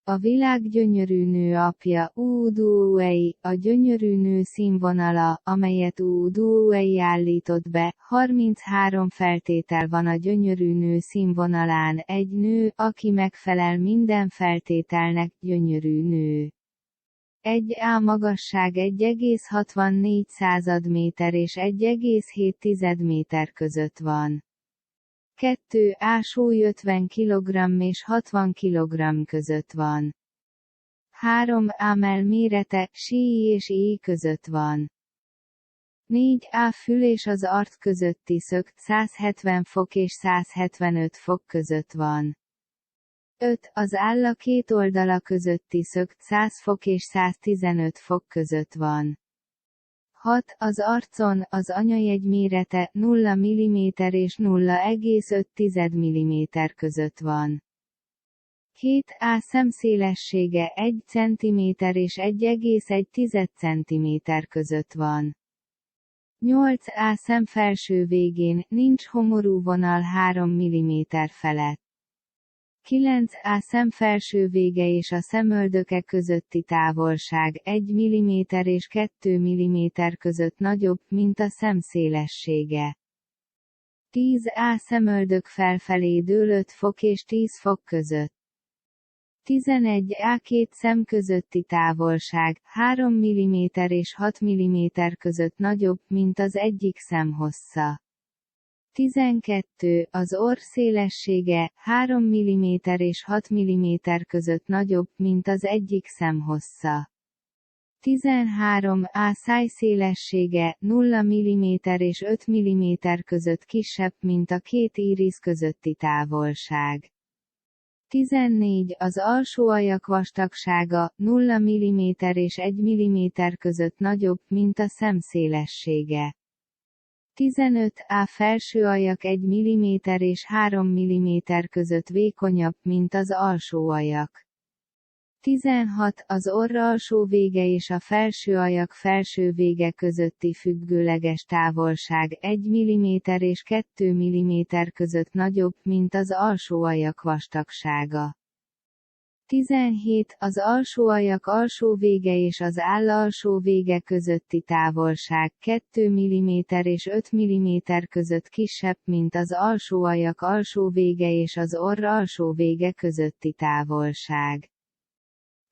a világ gyönyörű nő apja, Uduei, a gyönyörű nő színvonala, amelyet Uduei állított be. 33 feltétel van a gyönyörű nő színvonalán. Egy nő, aki megfelel minden feltételnek, gyönyörű nő. 1A magasság 1,64 méter és 1,7 méter között van. 2A súly 50 kg és 60 kg között van. 3A mell mérete, síj és íj között van. 4A fül és az arc közötti szög 170 fok és 175 fok között van. 5. Az álla két oldala közötti szög 100 fok és 115 fok között van. 6. Az arcon, az anyajegy mérete 0 mm és 0,5 mm között van. 7A szemszélessége 1 cm és 1,1 cm között van. 8A szem felső végén, nincs homorú vonal 3 mm felett. 9A szem felső vége és a szemöldöke közötti távolság 1 mm és 2 mm között nagyobb, mint a szem szélessége. 10A szemöldök felfelé dől 5 fok és 10 fok között. 11A két szem közötti távolság 3 mm és 6 mm között nagyobb, mint az egyik szem hossza. 12. Az orr szélessége 3 mm és 6 mm között nagyobb, mint az egyik szem hossza. 13A száj szélessége 0 mm és 5 mm között kisebb, mint a két írisz közötti távolság. 14. Az alsó ajak vastagsága 0 mm és 1 mm között nagyobb, mint a szem szélessége. 15A felső ajak 1 mm és 3 mm között vékonyabb, mint az alsó ajak. 16. Az orr alsó vége és a felső ajak felső vége közötti függőleges távolság 1 mm és 2 mm között nagyobb, mint az alsó ajak vastagsága. 17. Az alsó ajak alsó vége és az álla alsó vége közötti távolság 2 mm és 5 mm között kisebb, mint az alsó ajak alsó vége és az orr alsó vége közötti távolság.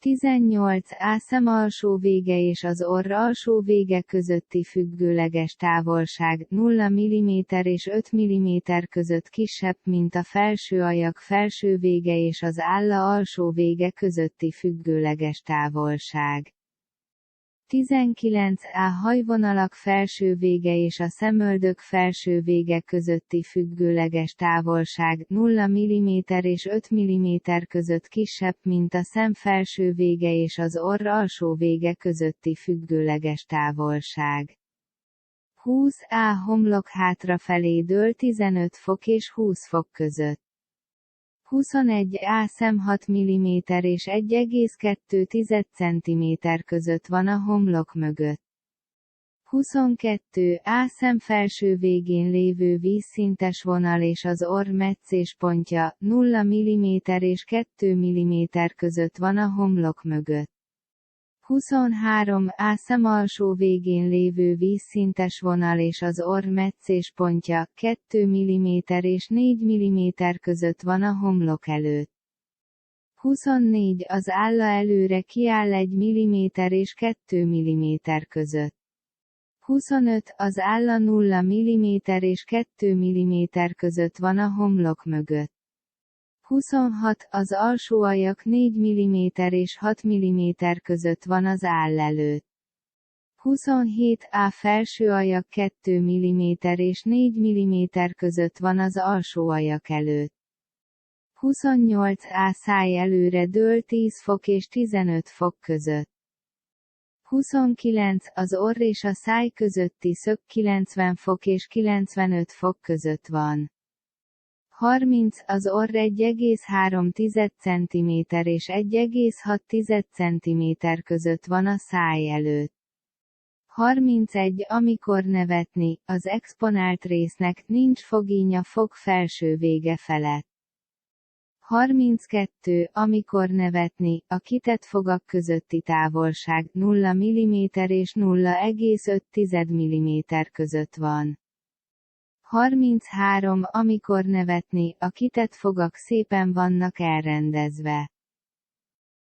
18A szem alsó vége és az orr alsó vége közötti függőleges távolság 0 mm és 5 mm között kisebb, mint a felső ajak felső vége és az álla alsó vége közötti függőleges távolság. 19A hajvonalak felső vége és a szemöldök felső vége közötti függőleges távolság 0 mm és 5 mm között kisebb, mint a szem felső vége és az orr alsó vége közötti függőleges távolság. 20A homlok hátrafelé dől 15 fok és 20 fok között. 21A szem 6 mm és 1,2 cm között van a homlok mögött. 22A szem felső végén lévő vízszintes vonal és az orr metszéspontja 0 mm és 2 mm között van a homlok mögött. 23A szem alsó végén lévő vízszintes vonal és az orr metszéspontja 2 mm és 4 mm között van a homlok előtt. 24. Az álla előre kiáll 1 mm és 2 mm között. 25. Az álla 0 mm és 2 mm között van a homlok mögött. 26. Az alsó ajak 4 mm és 6 mm között van az áll előtt. 27A felső ajak 2 mm és 4 mm között van az alsó ajak előtt. 28A száj előre dől 10 fok és 15 fok között. 29. Az orr és a száj közötti szög 90 fok és 95 fok között van. 30. Az orr 1,3 cm és 1,6 cm között van a száj előtt. 31. Amikor nevetni, az exponált résznek nincs fogínya fog felső vége felett. 32. Amikor nevetni, a kitett fogak közötti távolság 0 mm és 0,5 mm között van. 33. Amikor nevetni, a kitett fogak szépen vannak elrendezve.